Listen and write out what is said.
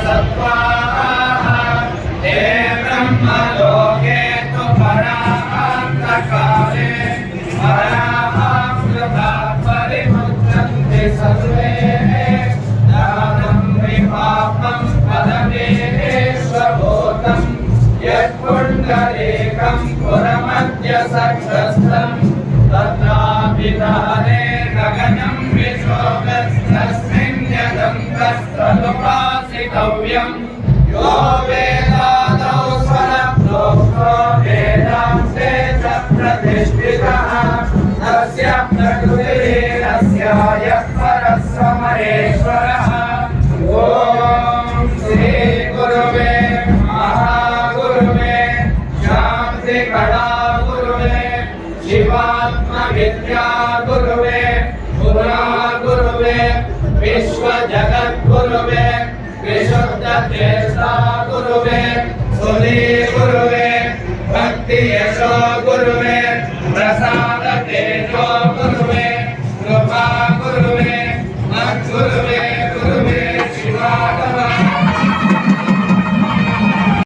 सत्त्वाः ते ब्रह्मलोके तु परान्तकाले परामृता परिमुच्यन्ते सर्वे दानं विपापं पदमेश्वभूतं यत्पुण्डरीकं पुरमद्य सक्षस्थं तत्राभिधाने गगनं विशोकस्तस्मिन् यदन्तस्तदुपासितव्यं यो वेदादौ स्वरप्रोक्तो वेदान्ते च प्रतिष्ठितः तस्य प्रकृतिरस्य यः परः समरेश्वरः ॐ श्री गुरुवे महागुरुवे शान्तिकला गुरुवे शिवात्मविद्या गुरुवे पुरा गुरुवे विश्वजगद्गुरुवे विशुद्धचेष्टा गुरुवे सुधी गुरुवे